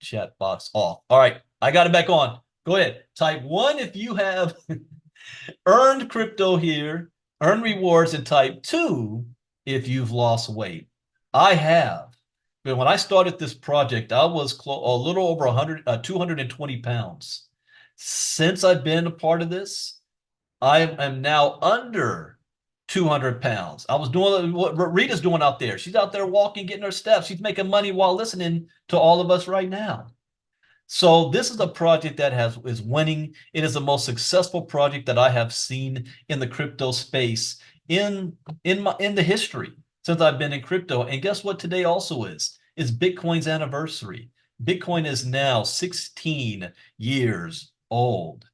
chat box off. All right, I got it back on. Go ahead. Type 1 if you have earned crypto here, earn rewards, and type 2 if you've lost weight. I have. But when I started this project, I was a little over 220 pounds. Since I've been a part of this, I am now under 200 pounds. I was doing what Rita's doing out there. She's out there walking, getting her steps. She's making money while listening to all of us right now. So this is a project that is winning. It is the most successful project that I have seen in the crypto space in the history since I've been in crypto. And guess what today also is Bitcoin's anniversary. Bitcoin is now 16 years old.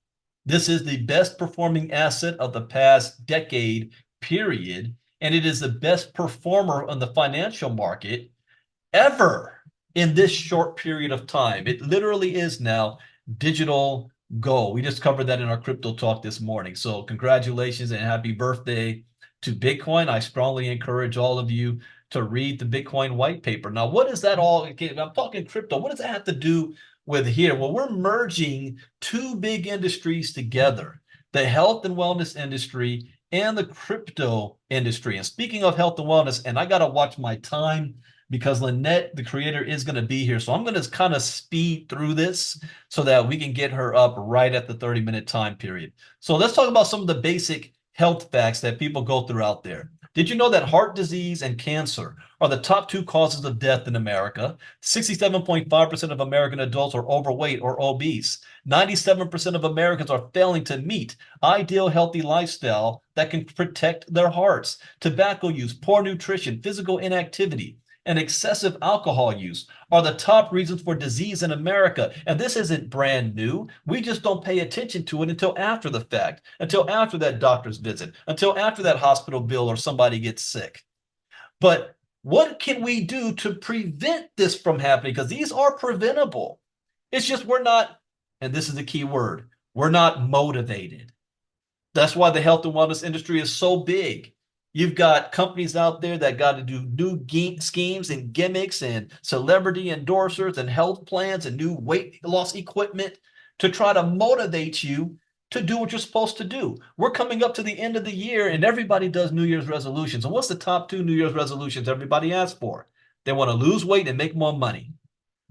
This is the best performing asset of the past decade, period. And it is the best performer on the financial market ever in this short period of time. It literally is now digital gold. We just covered that in our crypto talk this morning. So congratulations and happy birthday to Bitcoin. I strongly encourage all of you to read the Bitcoin white paper. Now, what is that all? I'm talking crypto. What does that have to do with here? Well, we're merging two big industries together, the health and wellness industry and the crypto industry. And speaking of health and wellness, and I got to watch my time because Lynette, the creator, is going to be here. So I'm going to kind of speed through this so that we can get her up right at the 30-minute time period. So let's talk about some of the basic health facts that people go through out there. Did you know that heart disease and cancer are the top two causes of death in America? 67.5% of American adults are overweight or obese. 97% of Americans are failing to meet ideal healthy lifestyle that can protect their hearts. Tobacco use, poor nutrition, physical inactivity, and excessive alcohol use are the top reasons for disease in America. And this isn't brand new. We just don't pay attention to it until after the fact, until after that doctor's visit, until after that hospital bill or somebody gets sick. But what can we do to prevent this from happening? Because these are preventable. It's just we're not, and this is the key word, we're not motivated. That's why the health and wellness industry is so big. You've got companies out there that got to do new schemes and gimmicks and celebrity endorsers and health plans and new weight loss equipment to try to motivate you to do what you're supposed to do. We're coming up to the end of the year and everybody does New Year's resolutions. And what's the top two New Year's resolutions everybody asks for? They want to lose weight and make more money.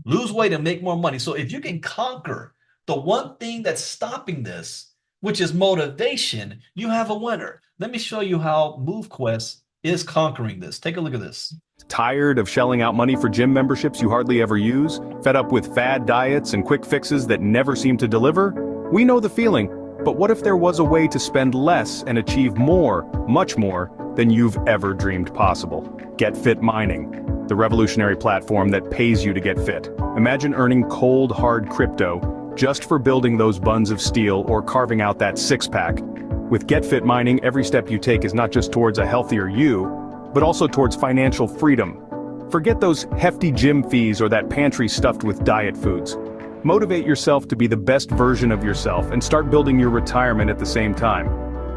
Lose weight and make more money. So if you can conquer the one thing that's stopping this, which is motivation, you have a winner. Let me show you how MoveQuest is conquering this. Take a look at this. Tired of shelling out money for gym memberships you hardly ever use? Fed up with fad diets and quick fixes that never seem to deliver? We know the feeling, but what if there was a way to spend less and achieve more, much more, than you've ever dreamed possible? GetFit Mining, the revolutionary platform that pays you to get fit. Imagine earning cold, hard crypto just for building those buns of steel or carving out that six-pack. With GetFit Mining, every step you take is not just towards a healthier you, but also towards financial freedom. Forget those hefty gym fees or that pantry stuffed with diet foods. Motivate yourself to be the best version of yourself and start building your retirement at the same time.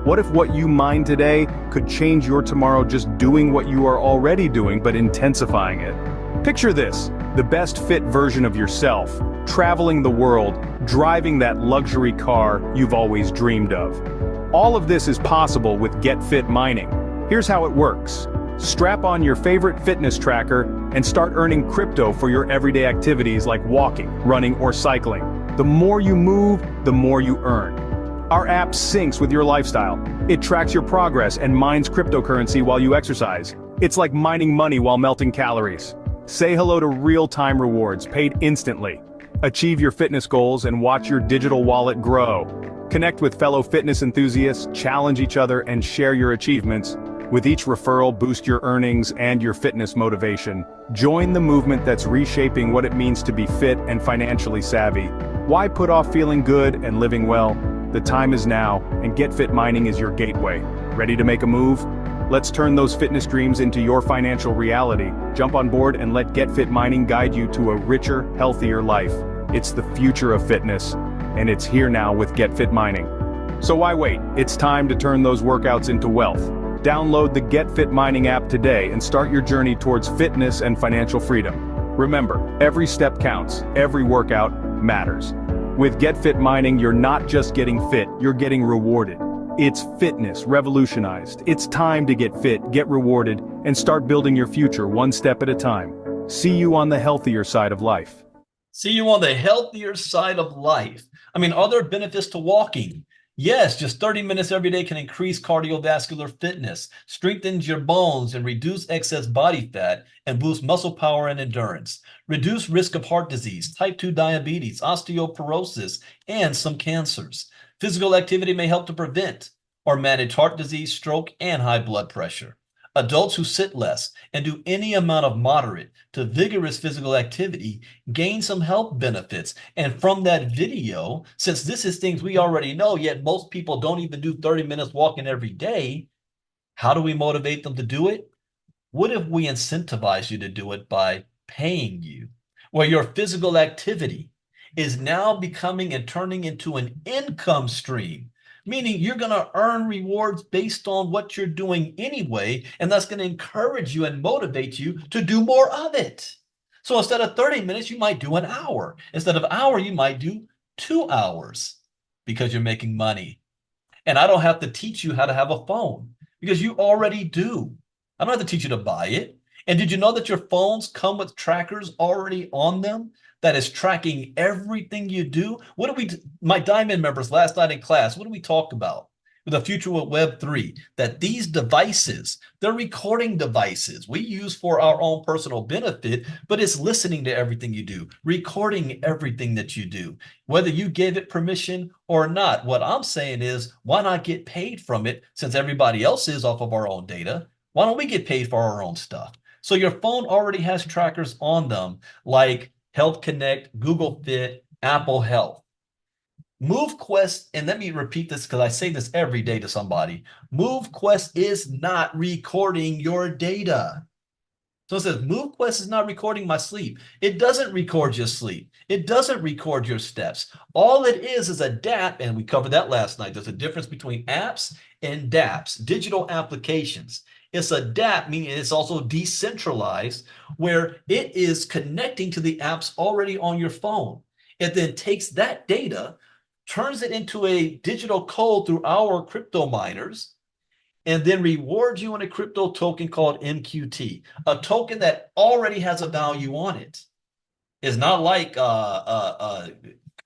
What if what you mine today could change your tomorrow just doing what you are already doing but intensifying it? Picture this, the best fit version of yourself, traveling the world, driving that luxury car you've always dreamed of. All of this is possible with GetFit Mining. Here's how it works. Strap on your favorite fitness tracker and start earning crypto for your everyday activities like walking, running, or cycling. The more you move, the more you earn. Our app syncs with your lifestyle. It tracks your progress and mines cryptocurrency while you exercise. It's like mining money while melting calories. Say hello to real-time rewards paid instantly. Achieve your fitness goals and watch your digital wallet grow. Connect with fellow fitness enthusiasts, challenge each other, and share your achievements. With each referral, boost your earnings and your fitness motivation. Join the movement that's reshaping what it means to be fit and financially savvy. Why put off feeling good and living well? The time is now, and GetFit Mining is your gateway. Ready to make a move? Let's turn those fitness dreams into your financial reality. Jump on board and let GetFit Mining guide you to a richer, healthier life. It's the future of fitness, and it's here now with GetFit Mining. So why wait? It's time to turn those workouts into wealth. Download the GetFit Mining app today and start your journey towards fitness and financial freedom. Remember, every step counts, every workout matters. With GetFit Mining, you're not just getting fit, you're getting rewarded. It's fitness revolutionized. It's time to get fit, get rewarded, and start building your future one step at a time. See you on the healthier side of life. See you on the healthier side of life. I mean, are there benefits to walking? Yes, just 30 minutes every day can increase cardiovascular fitness, strengthens your bones, and reduce excess body fat, and boost muscle power and endurance. Reduce risk of heart disease, type 2 diabetes, osteoporosis, and some cancers. Physical activity may help to prevent or manage heart disease, stroke, and high blood pressure. Adults who sit less and do any amount of moderate to vigorous physical activity gain some health benefits. And from that video, since this is things we already know, yet most people don't even do 30 minutes walking every day, how do we motivate them to do it? What if we incentivize you to do it by paying you, where your physical activity is now becoming and turning into an income stream? Meaning you're going to earn rewards based on what you're doing anyway, and that's going to encourage you and motivate you to do more of it. So instead of 30 minutes, you might do an hour. Instead of an hour, you might do 2 hours because you're making money. And I don't have to teach you how to have a phone because you already do. I don't have to teach you to buy it. And did you know that your phones come with trackers already on them that is tracking everything you do? What did my Diamond members last night in class, what did we talk about? The future with Web3, that these devices, they're recording devices we use for our own personal benefit, but it's listening to everything you do, recording everything that you do, whether you gave it permission or not. What I'm saying is, why not get paid from it since everybody else is off of our own data? Why don't we get paid for our own stuff? So your phone already has trackers on them like Health Connect, Google Fit, Apple Health. MoveQuest, and let me repeat this because I say this every day to somebody, MoveQuest is not recording your data. So it says, MoveQuest is not recording my sleep. It doesn't record your sleep. It doesn't record your steps. All it is a DApp, and we covered that last night. There's a difference between apps and DApps, digital applications. It's a DApp, meaning it's also decentralized, where it is connecting to the apps already on your phone. It then takes that data, turns it into a digital code through our crypto miners, and then rewards you in a crypto token called MQT, a token that already has a value on it. It's not like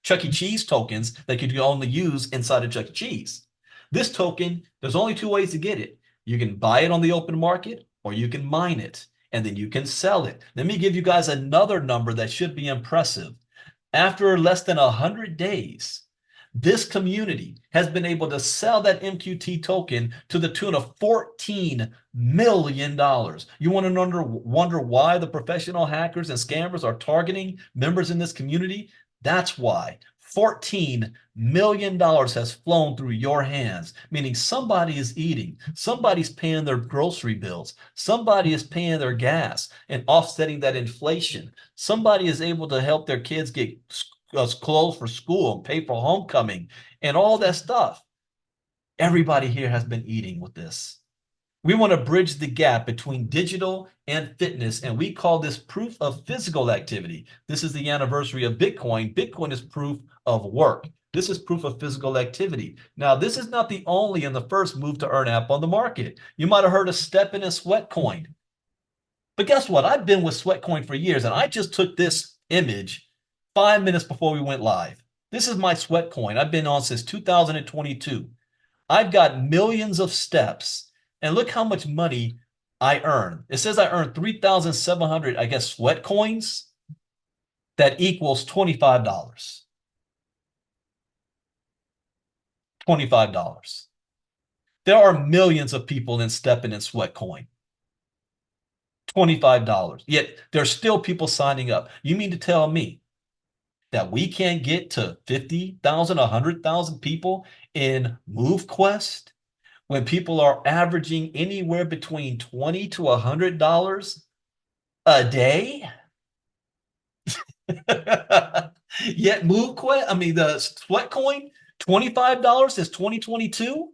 Chuck E. Cheese tokens that you can only use inside of Chuck E. Cheese. This token, there's only two ways to get it. You can buy it on the open market or you can mine it, and then you can sell it. Let me give you guys another number that should be impressive. After less than 100 days, this community has been able to sell that MQT token to the tune of $14 million. You want to wonder why the professional hackers and scammers are targeting members in this community? That's why. $14 million has flown through your hands, meaning somebody is eating, somebody's paying their grocery bills, somebody is paying their gas and offsetting that inflation. Somebody is able to help their kids get clothes for school and pay for homecoming and all that stuff. Everybody here has been eating with this. We want to bridge the gap between digital and fitness, and we call this proof of physical activity. This is the anniversary of Bitcoin. Bitcoin is proof of work. This is proof of physical activity. Now, this is not the only and the first move to earn app on the market. You might have heard of Steppin' and Sweatcoin. But guess what? I've been with Sweatcoin for years, and I just took this image 5 minutes before we went live. This is my Sweatcoin. I've been on since 2022. I've got millions of steps. And look how much money I earn. It says I earned 3,700, I guess, sweat coins. That equals $25. $25. There are millions of people in Steppin' and Sweatcoin. $25. Yet there's still people signing up. You mean to tell me that we can't get to 50,000, 100,000 people in MoveQuest when people are averaging anywhere between $20 to $100 a day? Yet MoveQuest, I mean the Sweatcoin, $25 is 2022.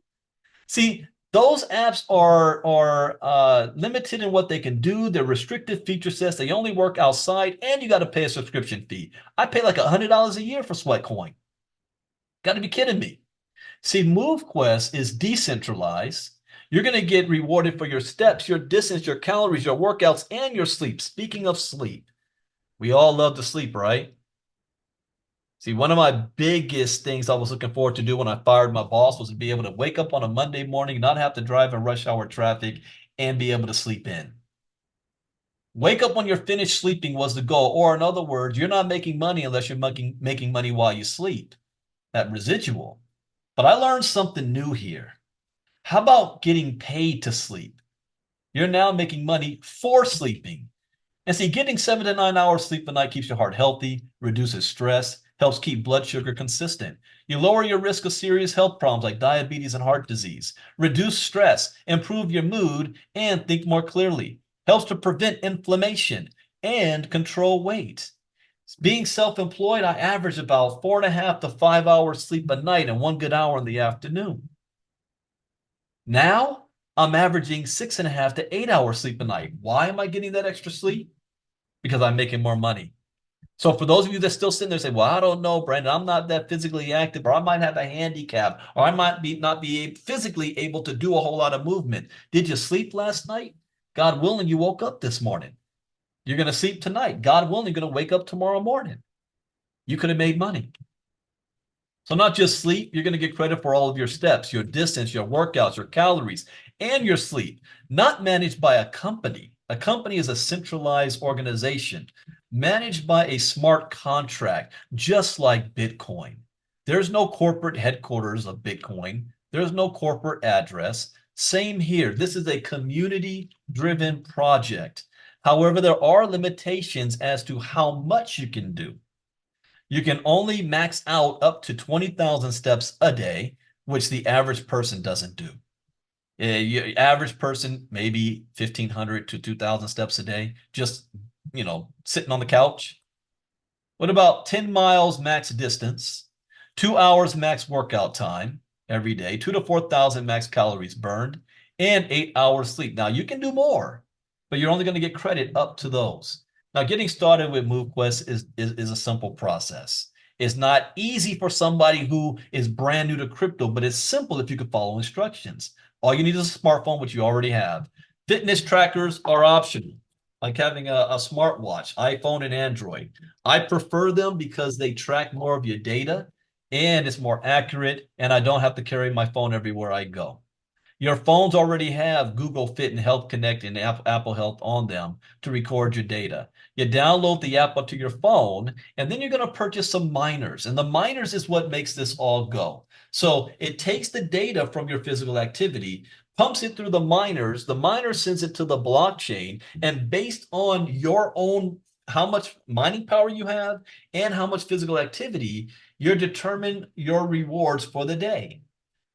See, Those apps are limited in what they can do. They're restricted feature sets. They only work outside, and you got to pay a subscription fee. I pay like $100 a year for Sweatcoin. Got to be kidding me. See, MoveQuest is decentralized. You're going to get rewarded for your steps, your distance, your calories, your workouts, and your sleep. Speaking of sleep, we all love to sleep, right? See, one of my biggest things I was looking forward to do when I fired my boss was to be able to wake up on a Monday morning, not have to drive in rush hour traffic, and be able to sleep in. Wake up when you're finished sleeping was the goal. Or in other words, you're not making money unless you're making money while you sleep, that residual. But I learned something new here. How about getting paid to sleep? You're now making money for sleeping. And see, getting 7 to 9 hours sleep a night keeps your heart healthy, reduces stress, helps keep blood sugar consistent. You lower your risk of serious health problems like diabetes and heart disease, reduce stress, improve your mood, and think more clearly. Helps to prevent inflammation and control weight. Being self-employed, I average about 4.5 to 5 hours sleep a night and 1 good hour in the afternoon. Now I'm averaging 6.5 to 8 hours sleep a night. Why am I getting that extra sleep? Because I'm making more money. So for those of you that still sitting there say, well, I don't know, Brandon, I'm not that physically active, or I might have a handicap, or I might not be physically able to do a whole lot of movement. Did you sleep last night? God willing, you woke up this morning. You're going to sleep tonight. God willing, you're going to wake up tomorrow morning. You could have made money. So not just sleep, you're going to get credit for all of your steps, your distance, your workouts, your calories, and your sleep, not managed by a company. A company is a centralized organization managed by a smart contract, just like Bitcoin. There's no corporate headquarters of Bitcoin. There's no corporate address. Same here. This is a community-driven project. However, there are limitations as to how much you can do. You can only max out up to 20,000 steps a day, which the average person doesn't do. Average person, maybe 1,500 to 2,000 steps a day, just, sitting on the couch. What about 10 miles max distance, 2 hours max workout time every day, 2 to 4,000 max calories burned, and 8 hours sleep. Now, you can do more, but you're only going to get credit up to those. Now, getting started with MoveQuest is a simple process. It's not easy for somebody who is brand new to crypto, but it's simple if you can follow instructions. All you need is a smartphone, which you already have. Fitness trackers are optional, like having a smartwatch, iPhone and Android. I prefer them because they track more of your data and it's more accurate, and I don't have to carry my phone everywhere I go. Your phones already have Google Fit and Health Connect and Apple Health on them to record your data. You download the app onto your phone, and then you're going to purchase some miners. And the miners is what makes this all go. So it takes the data from your physical activity, pumps it through the miners. The miner sends it to the blockchain, and based on your own how much mining power you have and how much physical activity, you determine your rewards for the day.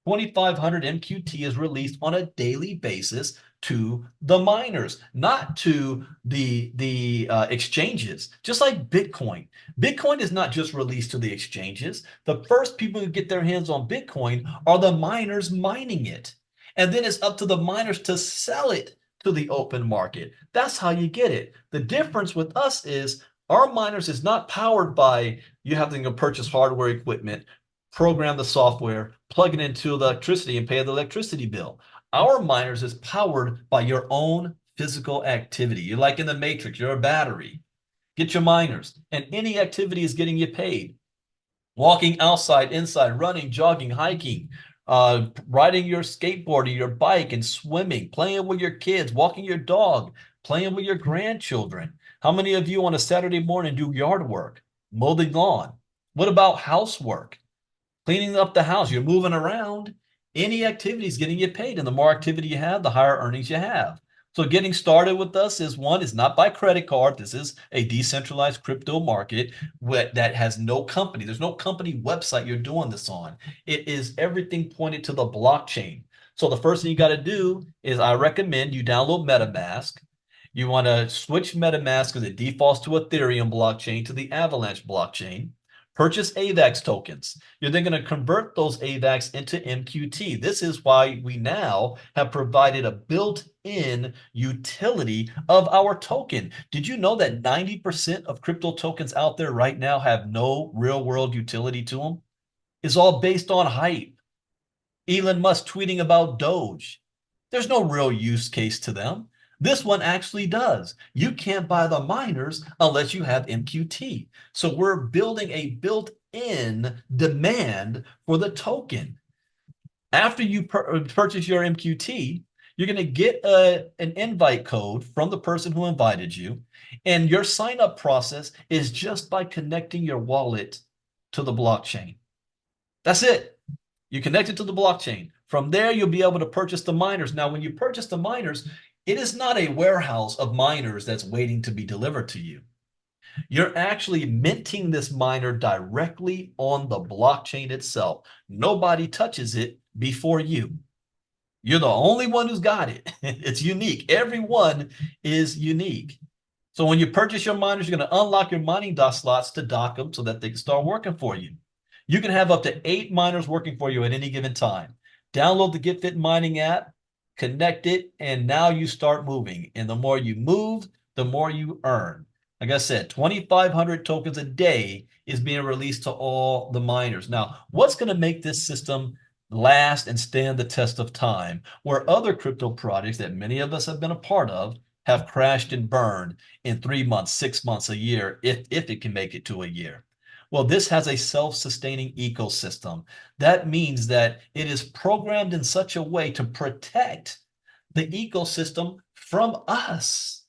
2,500 MQT is released on a daily basis to the miners, not to the exchanges. Just like Bitcoin. Bitcoin is not just released to the exchanges. The first people who get their hands on Bitcoin are the miners mining it. And then it's up to the miners to sell it to the open market. That's how you get it. The difference with us is our miners is not powered by you having to purchase hardware equipment, program the software, plug it into the electricity, and pay the electricity bill. Our miners is powered by your own physical activity. You're like in the Matrix, you're a battery. Get your miners, and any activity is getting you paid. Walking outside, inside, running, jogging, hiking, riding your skateboard or your bike and swimming, playing with your kids, walking your dog, playing with your grandchildren. How many of you on a Saturday morning do yard work, mow the lawn? What about housework? Cleaning up the house, you're moving around. Any activity is getting you paid. And the more activity you have, the higher earnings you have. So getting started with us is not by credit card. This is a decentralized crypto market that has no company. There's no company website you're doing this on. It is everything pointed to the blockchain. So the first thing you got to do is I recommend you download MetaMask. You want to switch MetaMask because it defaults to Ethereum blockchain to the Avalanche blockchain. Purchase AVAX tokens. You're then going to convert those AVAX into MQT. This is why we now have provided a built-in utility of our token. Did you know that 90% of crypto tokens out there right now have no real-world utility to them? It's all based on hype. Elon Musk tweeting about Doge. There's no real use case to them. This one actually does. You can't buy the miners unless you have MQT. So we're building a built-in demand for the token. After you purchase your MQT, you're going to get an invite code from the person who invited you. And your sign-up process is just by connecting your wallet to the blockchain. That's it. You connect it to the blockchain. From there, you'll be able to purchase the miners. Now, when you purchase the miners, it is not a warehouse of miners that's waiting to be delivered to you. You're actually minting this miner directly on the blockchain itself. Nobody touches it before you. You're the only one who's got it. It's unique. Everyone is unique. So when you purchase your miners, you're going to unlock your mining DOT slots to dock them so that they can start working for you. You can have up to 8 miners working for you at any given time. Download the GetFit mining app, connect it, and now you start moving. And the more you move, the more you earn. Like I said, 2,500 tokens a day is being released to all the miners. Now, what's going to make this system last and stand the test of time, where other crypto projects that many of us have been a part of have crashed and burned in 3 months, 6 months, a year, if it can make it to a year? Well, this has a self-sustaining ecosystem. That means that it is programmed in such a way to protect the ecosystem from us.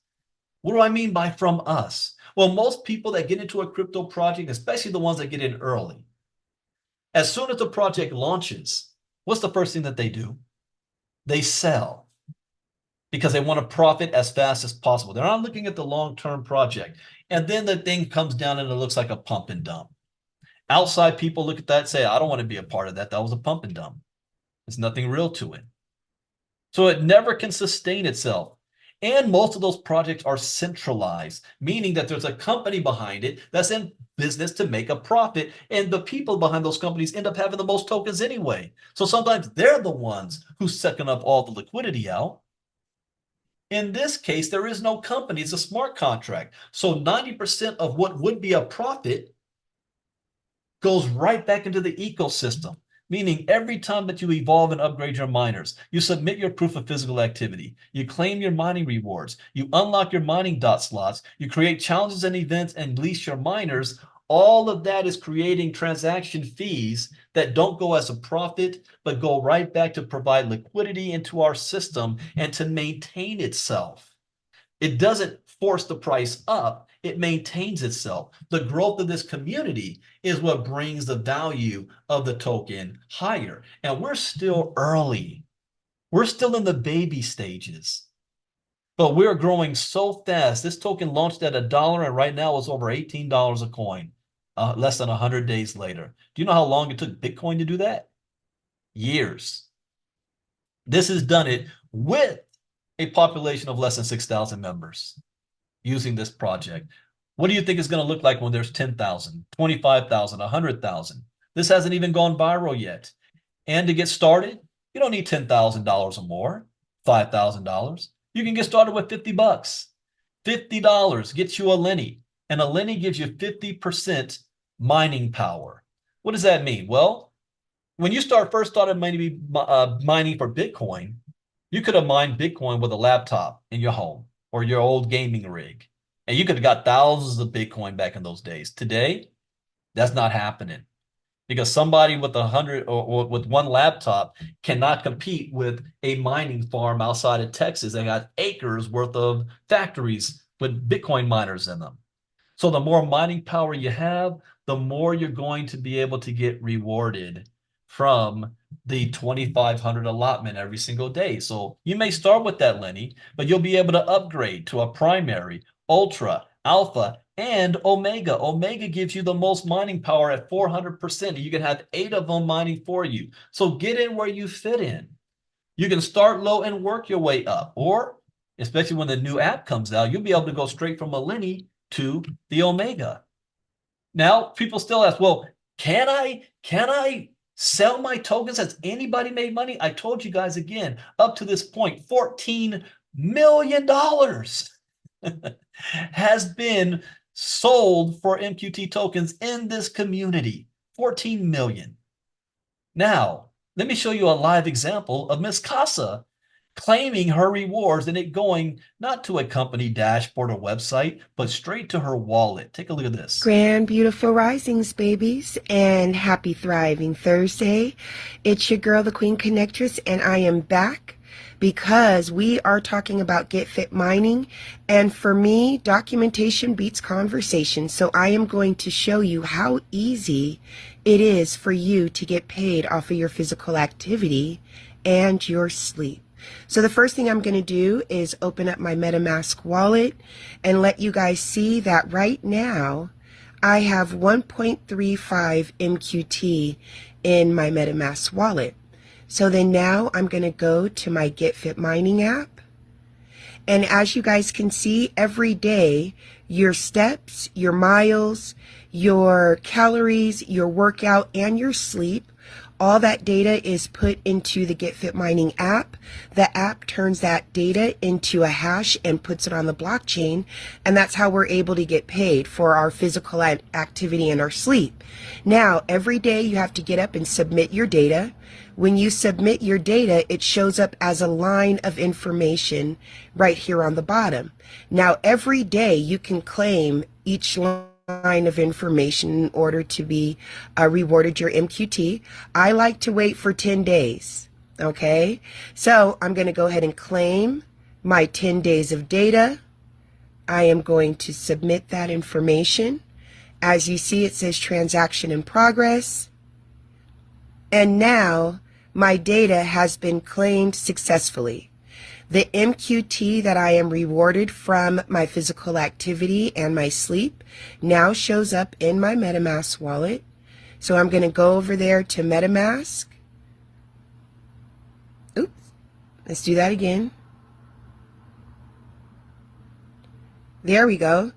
What do I mean by from us? Well, most people that get into a crypto project, especially the ones that get in early, as soon as the project launches, what's the first thing that they do? They sell because they want to profit as fast as possible. They're not looking at the long-term project. And then the thing comes down and it looks like a pump and dump. Outside people look at that and say, I don't want to be a part of that. That was a pump and dump. There's nothing real to it. So it never can sustain itself. And most of those projects are centralized, meaning that there's a company behind it that's in business to make a profit. And the people behind those companies end up having the most tokens anyway. So sometimes they're the ones who's sucking up all the liquidity out. In this case, there is no company. It's a smart contract. So 90% of what would be a profit goes right back into the ecosystem, meaning every time that you evolve and upgrade your miners, you submit your proof of physical activity, you claim your mining rewards, you unlock your mining DOT slots, you create challenges and events and lease your miners. All of that is creating transaction fees that don't go as a profit, but go right back to provide liquidity into our system and to maintain itself. It doesn't force the price up. It maintains itself. The growth of this community is what brings the value of the token higher. And we're still early. We're still in the baby stages. But we're growing so fast. This token launched at $1, and right now it's over $18 a coin, less than 100 days later. Do you know how long it took Bitcoin to do that? Years. This has done it with a population of less than 6,000 members using this project. What do you think it's going to look like when there's 10,000, 25,000, 100,000? This hasn't even gone viral yet. And to get started, you don't need $10,000 or more, $5,000. You can get started with 50 bucks. $50 gets you a Lenny, and a Lenny gives you 50% mining power. What does that mean? Well, when you first started mining for Bitcoin, you could have mined Bitcoin with a laptop in your home or your old gaming rig, and you could have got thousands of Bitcoin back in those days. Today, that's not happening because somebody with 100 or with one laptop cannot compete with a mining farm outside of Texas that got acres worth of factories with Bitcoin miners in them. So the more mining power you have, the more you're going to be able to get rewarded from the 2,500 allotment every single day. So you may start with that Lenny, but you'll be able to upgrade to a primary, ultra, alpha, and omega. Omega gives you the most mining power at 400%. You can have 8 of them mining for you. So get in where you fit in. You can start low and work your way up, or especially when the new app comes out, you'll be able to go straight from a Lenny to the omega. Now people still ask, well, can I sell my tokens? Has anybody made money? I told you guys again, up to this point, $14 million has been sold for MQT tokens in this community. 14 million. Now, let me show you a live example of Miss Casa claiming her rewards and it going not to a company dashboard or website, but straight to her wallet. Take a look at this. Grand Beautiful Risings, babies, and happy Thriving Thursday. It's your girl, the Queen Connectress, and I am back because we are talking about GetFit mining, and for me, documentation beats conversation, so I am going to show you how easy it is for you to get paid off of your physical activity and your sleep. So the first thing I'm going to do is open up my MetaMask wallet and let you guys see that right now I have 1.35 MQT in my MetaMask wallet. So then now I'm going to go to my GetFit mining app. And as you guys can see, every day, your steps, your miles, your calories, your workout, and your sleep, all that data is put into the GetFit mining app. The app turns that data into a hash and puts it on the blockchain, and that's how we're able to get paid for our physical activity and our sleep. Now, every day you have to get up and submit your data. When you submit your data, it shows up as a line of information right here on the bottom. Now, every day you can claim each line of information in order to be rewarded your MQT. I like to wait for 10 days. Okay, so I'm going to go ahead and claim my 10 days of data. I am going to submit that information. As you see, it says transaction in progress. And now my data has been claimed successfully. The MQT that I am rewarded from my physical activity and my sleep now shows up in my MetaMask wallet. So I'm going to go over there to MetaMask. Oops, let's do that again. There we go.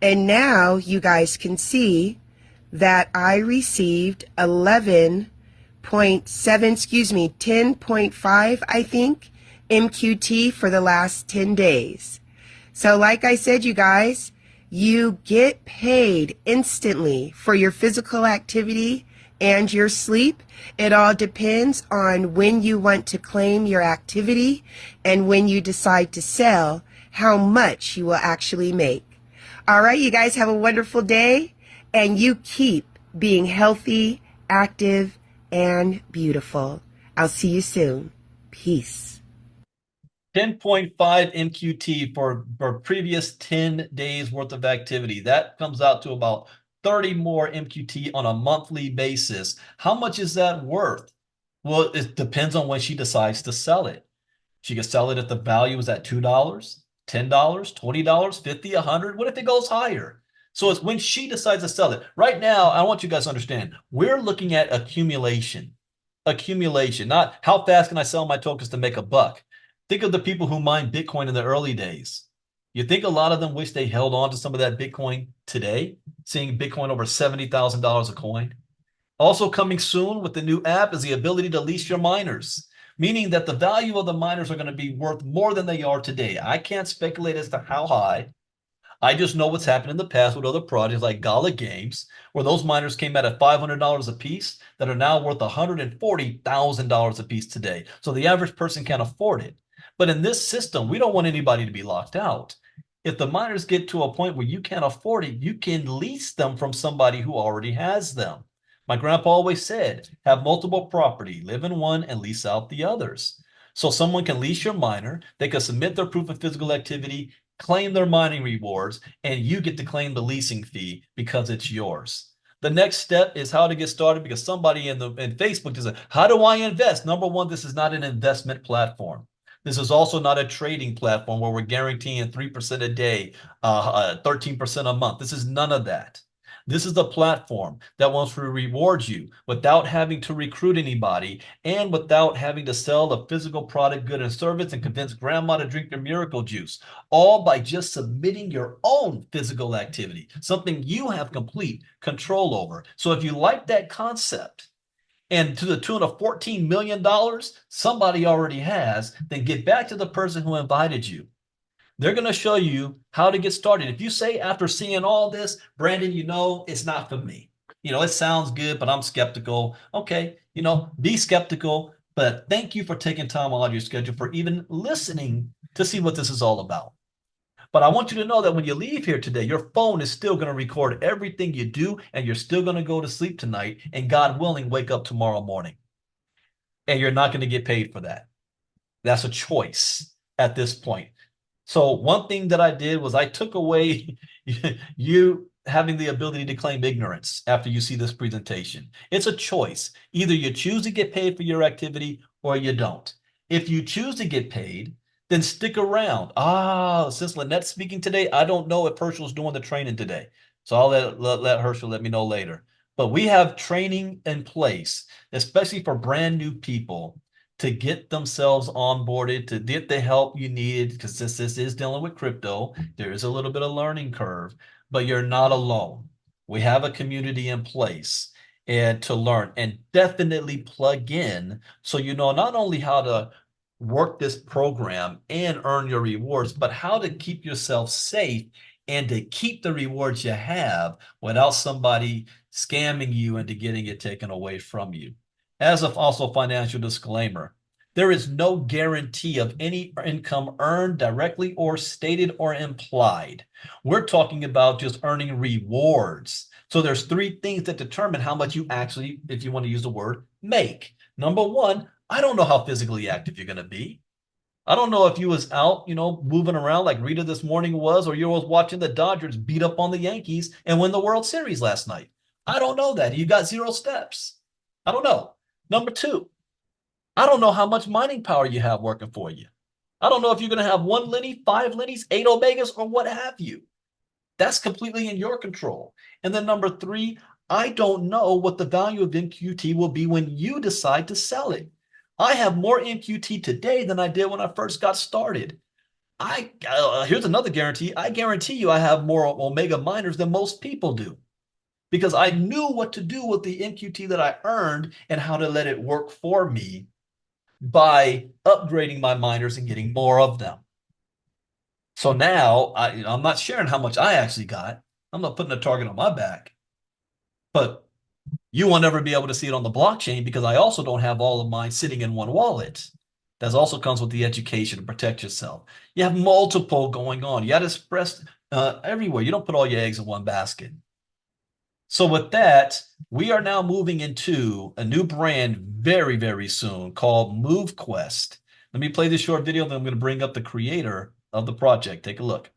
And now you guys can see that I received 10.5, I think, MQT for the last 10 days. So like I said, you guys, you get paid instantly for your physical activity and your sleep. It all depends on when you want to claim your activity and when you decide to sell, how much you will actually make. All right, you guys have a wonderful day, and you keep being healthy, active, and beautiful. I'll see you soon. Peace. 10.5 MQT for previous 10 days worth of activity. That comes out to about 30 more MQT on a monthly basis. How much is that worth? Well, it depends on when she decides to sell it. She can sell it if the value is at $2, $10, $20, $50, $100. What if it goes higher? So it's when she decides to sell it. Right now, I want you guys to understand, we're looking at accumulation. Accumulation, not how fast can I sell my tokens to make a buck. Think of the people who mined Bitcoin in the early days. You think a lot of them wish they held on to some of that Bitcoin today, seeing Bitcoin over $70,000 a coin? Also coming soon with the new app is the ability to lease your miners, meaning that the value of the miners are going to be worth more than they are today. I can't speculate as to how high. I just know what's happened in the past with other projects like Gala Games, where those miners came out at $500 a piece that are now worth $140,000 a piece today. So the average person can't afford it. But in this system, we don't want anybody to be locked out. If the miners get to a point where you can't afford it, you can lease them from somebody who already has them. My grandpa always said, have multiple property, live in one and lease out the others. So someone can lease your miner, they can submit their proof of physical activity, claim their mining rewards, and you get to claim the leasing fee because it's yours. The next step is how to get started, because somebody in Facebook says, how do I invest? Number one, this is not an investment platform. This is also not a trading platform where we're guaranteeing 3% a day, 13% a month. This is none of that. This is the platform that wants to reward you without having to recruit anybody and without having to sell a physical product, good, and service and convince grandma to drink your miracle juice, all by just submitting your own physical activity, something you have complete control over. So if you like that concept, and to the tune of $14 million, somebody already has, then get back to the person who invited you. They're going to show you how to get started. If you say after seeing all this, Brandon, it's not for me. It sounds good, but I'm skeptical. Okay, be skeptical, but thank you for taking time out of your schedule for even listening to see what this is all about. But I want you to know that when you leave here today, your phone is still going to record everything you do, and you're still going to go to sleep tonight, and God willing, wake up tomorrow morning. And you're not going to get paid for that. That's a choice at this point. So one thing that I did was I took away you having the ability to claim ignorance after you see this presentation. It's a choice. Either you choose to get paid for your activity or you don't. If you choose to get paid, then stick around. Since Lynette's speaking today, I don't know if Herschel's doing the training today. So I'll let Herschel let me know later. But we have training in place, especially for brand new people, to get themselves onboarded, to get the help you need, because since this is dealing with crypto, there is a little bit of learning curve, but you're not alone. We have a community in place and to learn, and definitely plug in so you know not only how to work this program and earn your rewards, but how to keep yourself safe and to keep the rewards you have without somebody scamming you into getting it taken away from you. As of also financial disclaimer, there is no guarantee of any income earned directly or stated or implied. We're talking about just earning rewards. So there's three things that determine how much you actually, if you want to use the word, make. Number one, I don't know how physically active you're going to be. I don't know if you was out, moving around like Rita this morning was, or you was watching the Dodgers beat up on the Yankees and win the World Series last night. I don't know that. You got 0 steps. I don't know. Number two, I don't know how much mining power you have working for you. I don't know if you're going to have 1 Lenny, 5 Lennies, 8 Omegas, or what have you. That's completely in your control. And then number three, I don't know what the value of MQT will be when you decide to sell it. I have more MQT today than I did when I first got started. Here's another guarantee. I guarantee you I have more Omega miners than most people do, because I knew what to do with the MQT that I earned and how to let it work for me by upgrading my miners and getting more of them. So now I'm not sharing how much I actually got. I'm not putting a target on my back, but you will never be able to see it on the blockchain because I also don't have all of mine sitting in one wallet. That also comes with the education to protect yourself. You have multiple going on. You got to express everywhere. You don't put all your eggs in one basket. So with that, we are now moving into a new brand very, very soon called MoveQuest. Let me play this short video, then I'm going to bring up the creator of the project. Take a look.